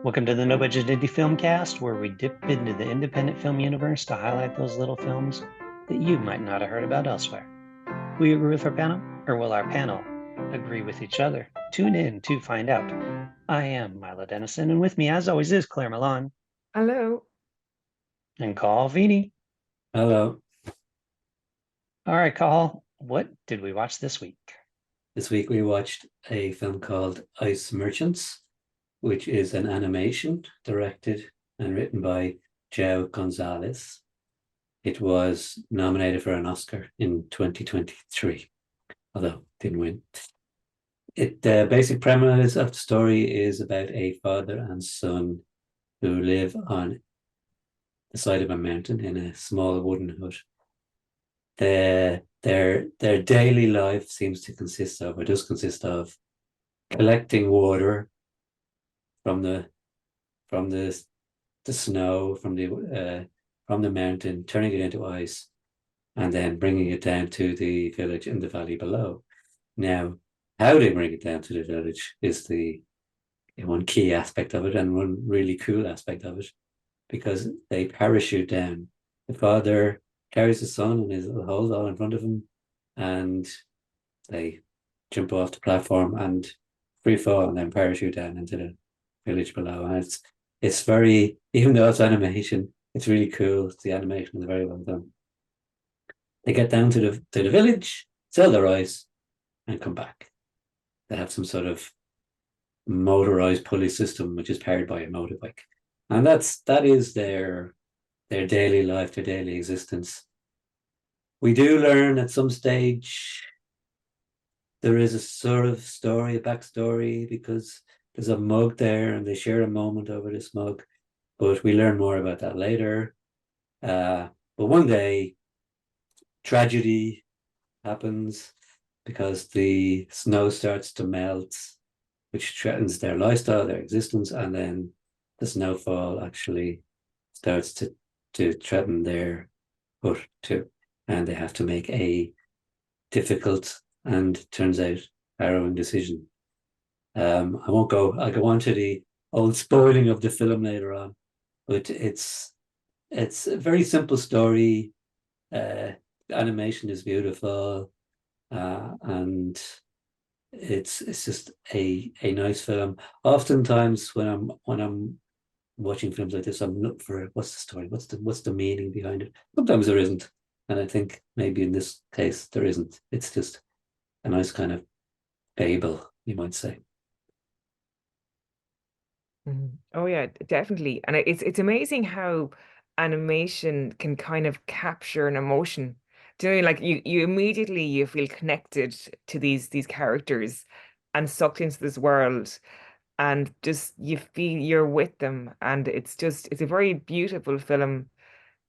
Welcome to the No Budget Indie Filmcast, where we dip into the independent film universe to highlight those little films that you might not have heard about elsewhere. We agree with our panel, or will our panel agree with each other? Tune in to find out. I am Milo Dennison, and with me, as always, is Claire Milan Hello. and Carl Vini. Hello. All right, Carl, what did we watch this week? This week we watched a film called Ice Merchants, which is an animation directed and written by João Gonzalez. It was nominated for an Oscar in 2023, although didn't win. The basic premise of the story is about a father and son who live on the side of a mountain in a small wooden hut. Their daily life seems to consist of, or does consist of, collecting water from the snow from the mountain, turning it into ice, and then bringing it down to the village in the valley below. Now, how they bring it down to the village is the one key aspect of it, and one really cool aspect of it, because they parachute down. The father carries his son and his little hose all in front of him, and they jump off the platform and free fall and then parachute down into the village below. And it's very, even though it's animation, it's really cool. The animation is very well done. They get down to the village, sell their rice, and come back. They have some sort of motorized pulley system which is powered by a motorbike. And that is their daily life, their daily existence. We do learn at some stage there is a sort of story, a backstory, because there's a mug there and they share a moment over this mug, but we learn more about that later. But one day, tragedy happens because the snow starts to melt, which threatens their lifestyle, their existence, and then the snowfall actually starts to threaten their hut too, and they have to make a difficult and, turns out, harrowing decision. I'll go on to the old spoiling of the film later on, but it's a very simple story. Animation is beautiful, and it's just a nice film. Oftentimes when I'm watching films like this, I'm looking for what's the story, what's the meaning behind it. Sometimes there isn't, and I think maybe in this case there isn't. It's just a nice kind of fable, you might say. Oh yeah, definitely. And it's amazing how animation can kind of capture an emotion. Do you know, like you immediately you feel connected to these characters and sucked into this world, and just you feel you're with them, and it's a very beautiful film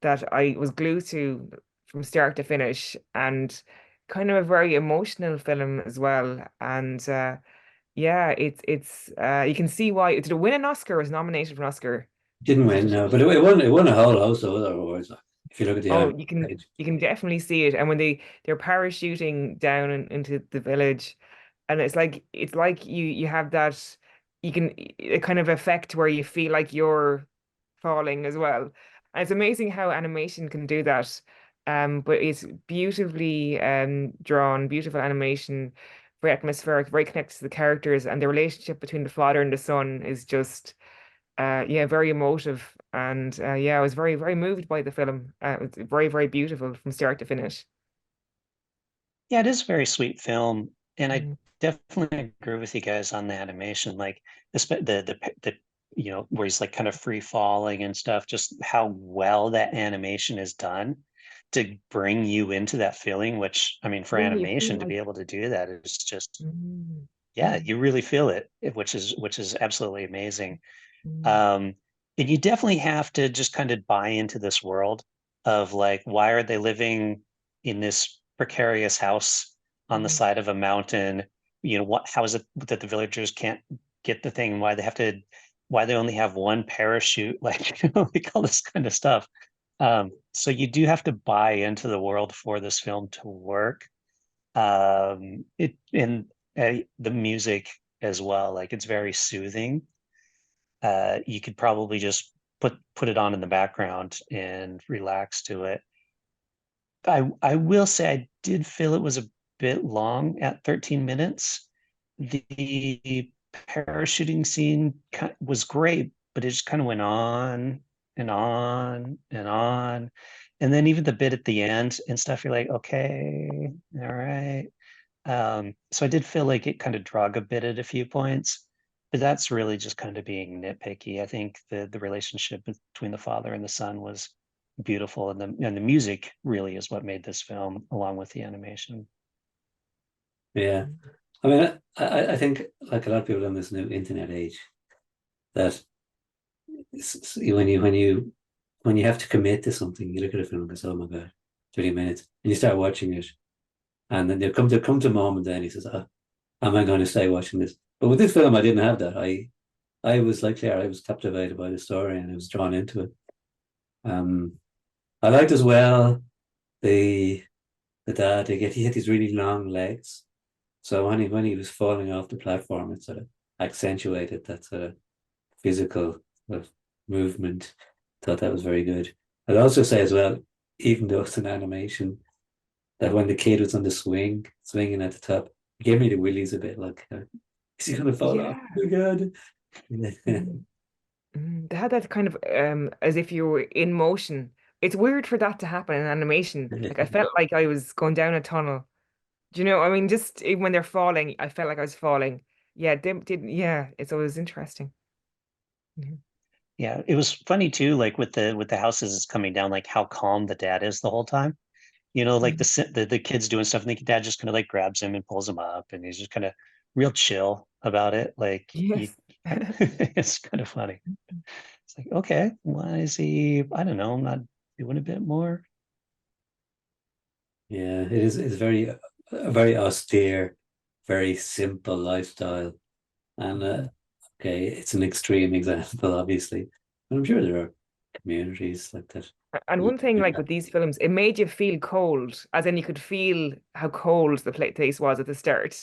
that I was glued to from start to finish, and kind of a very emotional film as well. And yeah, it's you can see why. Did it win an Oscar or was nominated for an Oscar? Didn't Was win, it? no, but it won a whole host of other awards. If you look at the Oh, Oscar page, you can definitely see it. And when they're parachuting down into the village, and it's like you have that you can a kind of effect where you feel like you're falling as well. And it's amazing how animation can do that. But it's beautifully drawn, beautiful animation, very atmospheric, very connected to the characters, and the relationship between the father and the son is just yeah, very emotive. And yeah, I was very, very moved by the film. It's very, very beautiful from start to finish. Yeah, it is a very sweet film, and I Mm. definitely agree with you guys on the animation. Like the where he's like kind of free falling and stuff. Just how well that animation is done to bring you into that feeling. Which I mean, for Yeah, you feel animation to be like able to do that is just mm, yeah, you really feel it, which is absolutely amazing. mm, Um, and you definitely have to just kind of buy into this world of like, why are they living in this precarious house on the mm. side of a mountain? How is it that the villagers can't get the thing? Why they only have one parachute? Like, like all this kind of stuff. So you do have to buy into the world for this film to work. It and the music as well, like it's very soothing. you could probably just put it on in the background and relax to it. I will say I did feel it was a bit long at 13 minutes. The parachuting scene was great, but it just kind of went on and on and on. And then even the bit at the end and stuff, you're like, okay, all right. So I did feel like it kind of drug a bit at a few points, but that's really just kind of being nitpicky. I think the relationship between the father and the son was beautiful, and the music really is what made this film, along with the animation. Yeah. I mean, I think like a lot of people in this new internet age, that when you have to commit to something, you look at a film and go, oh my God, 30 minutes, and you start watching it, and then there comes a moment then he says, oh, am I going to stay watching this? But with this film, I didn't have that. I was like Claire, I was captivated by the story and I was drawn into it. I liked as well the dad. He had these really long legs, so when he was falling off the platform, it sort of accentuated that sort of physical sort of movement. Thought that was very good. I'd also say as well, even though it's an animation, that when the kid was on the swinging at the top, it gave me the willies a bit. Like, is he gonna fall off? Oh my God! They had that kind of as if you were in motion. It's weird for that to happen in animation. Like I felt like I was going down a tunnel. Do you know? I mean, just even when they're falling, I felt like I was falling. Yeah, yeah, it's always interesting. Mhm. Yeah, it was funny too, like with the houses coming down, like how calm the dad is the whole time. Like the kids doing stuff, and the dad just kind of like grabs him and pulls him up, and he's just kind of real chill about it. Like Yes. it's kind of funny. It's like, okay, why is he? I don't know, not doing a bit more. Yeah, it is. It's a very austere, very simple lifestyle, and okay, it's an extreme example, obviously, but I'm sure there are communities like that. And one thing, like with these films, it made you feel cold, as in you could feel how cold the place was at the start.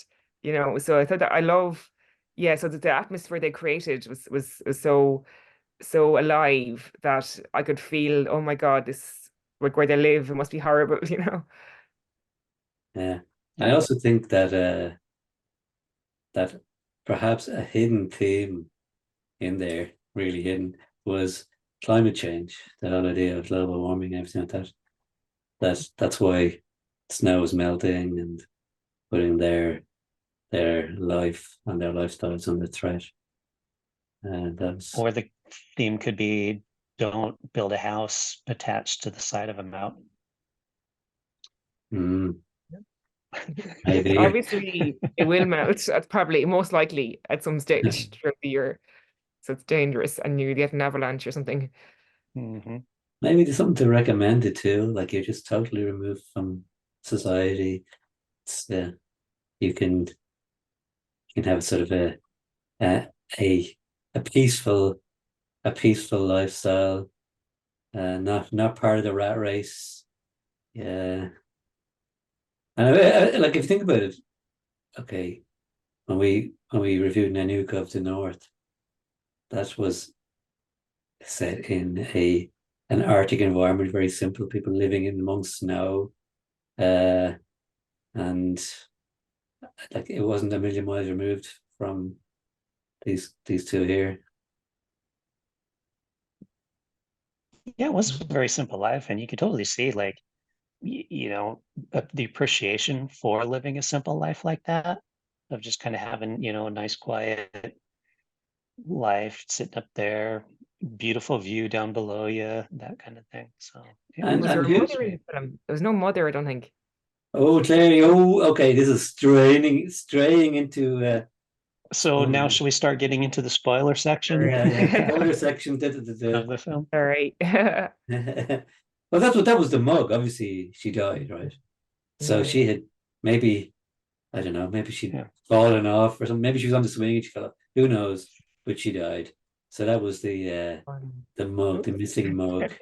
So I thought that I love, yeah. So that the atmosphere they created was so alive that I could feel, oh my God, this like where they live, it must be horrible, you know. Yeah, I also think that perhaps a hidden theme in there, really hidden, was climate change. The whole idea of global warming, everything like that. That's why snow is melting and putting their life and their lifestyles under threat. And that's Or the theme could be, don't build a house attached to the side of a mountain. maybe. Obviously, it will melt. That's probably most likely at some stage throughout the year. So it's dangerous, and you get an avalanche or something. Mm-hmm. Maybe there's something to recommend it too. Like you're just totally removed from society. It's, you can have sort of a a, a peaceful lifestyle. Not part of the rat race. Yeah, and like if you think about it, okay, when we reviewed Nanook of the North, that was set in an Arctic environment, very simple, people living in amongst snow, uh, and like it wasn't a million miles removed from these two here. Yeah, it was a very simple life, and you could totally see, like, the appreciation for living a simple life like that, of just kind of having, a nice quiet life, sitting up there, beautiful view down below you, that kind of thing. So yeah, it And was, Was and there a it who? was mother in great. the film? There was no mother, I don't think. Oh, Clary. Oh, okay. This is straying into So now spoiler. should we start getting into the spoiler section Yeah, yeah. Spoiler section. Da, da, da, of the film? All right. da. Well, that was the mug. Obviously, she died, right? So Yeah. she had maybe, I don't know, maybe she'd Yeah. fallen off or something. Maybe she was on the swing and she fell off. Who knows? But she died. So that was the mug, the Oops. missing mug, Her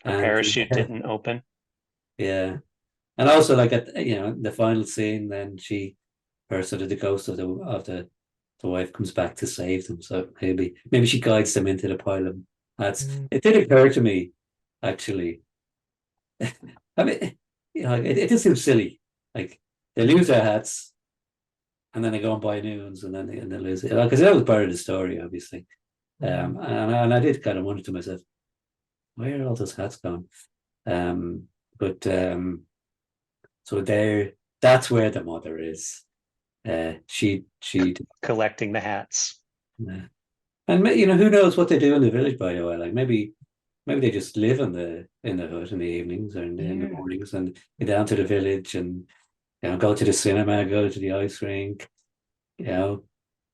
and parachute didn't open. yeah, and also like at the final scene, then her sort of the ghost of the the wife comes back to save them. So maybe she guides them into the pile of hats. Mm. It did occur to me, actually. I mean, it just seems silly. Like they lose their hats, and then they go and buy new ones, and then they lose it. Because that was part of the story, obviously. And I did kind of wonder to myself, where are all those hats gone? But so that's where the mother is. She collecting the hats. And who knows what they do in the village, by the way. Like maybe they just live in the hut in the evenings or in the mornings, and get down to the village and go to the cinema, go to the ice rink, have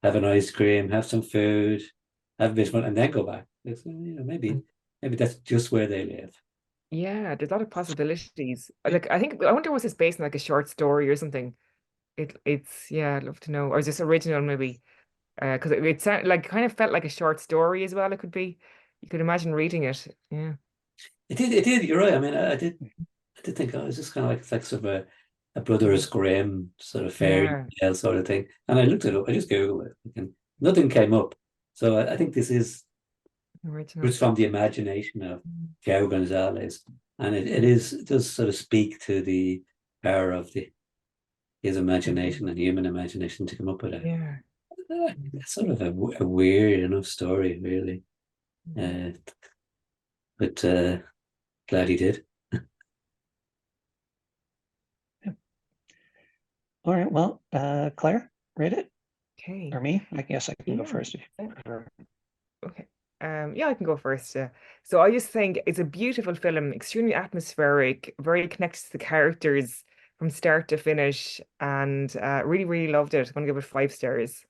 an ice cream, have some food, have a bit of fun, and then go back. Maybe that's just where they live. Yeah, there's a lot of possibilities. Like I wonder was this based on like a short story or something? It's yeah, I'd love to know. Or is this original maybe? Because it sound like kind of felt like a short story as well. It could be. You could imagine reading it. Yeah. It did. You're right. I mean, I did think, oh, is this kind of like sort of a Brothers Grimm sort of fairy tale sort of thing? And I looked it up. I just Googled it, and nothing came up. So I think this is Original. from the imagination of João Gonzalez, and it does sort of speak to the power of his imagination and human imagination to come up with a sort of a weird enough story, really. But glad he did. All right. Well, Claire, read it. Okay. Or me? I guess I can go first. Okay. Yeah, I can go first. So I just think it's a beautiful film, extremely atmospheric, very connected to the characters from start to finish, and really, really loved it. I'm gonna give it 5 stars.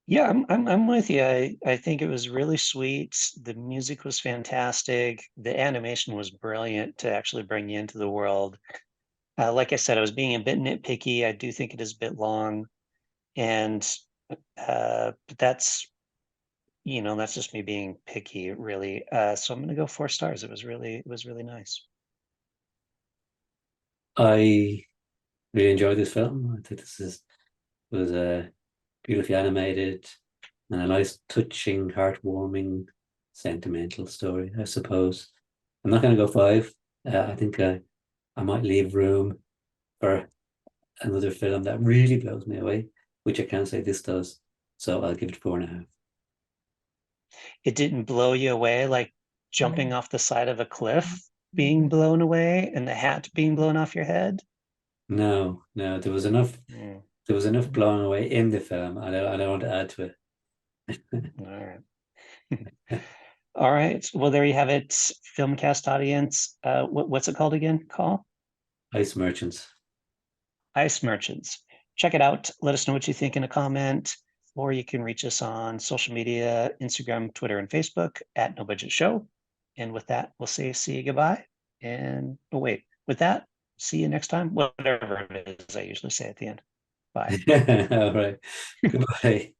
Yeah, I'm with you. I think it was really sweet. The music was fantastic. The animation was brilliant to actually bring you into the world. Like I said, I was being a bit nitpicky. I do think it is a bit long, and but that's just me being picky, really. So I'm going to go 4 stars. It was really nice. I really enjoyed this film. I think was a beautifully animated and a nice, touching, heartwarming, sentimental story, I suppose. I'm not going to go 5. I think I might leave room for another film that really blows me away, which I can't say this does. So I'll give it 4.5. It didn't blow you away like jumping off the side of a cliff, being blown away, and the hat being blown off your head? No, there was enough. There was enough blown away in the film. I don't want to add to it. All right. All right. Well, there you have it, Filmcast audience. What's it called again? Ice Merchants. Ice Merchants. Check it out. Let us know what you think in a comment, or you can reach us on social media, Instagram, Twitter, and Facebook at No Budget Show. And with that, we'll say see you goodbye. And with that, see you next time. Whatever it is I usually say at the end. Bye. All right. Goodbye.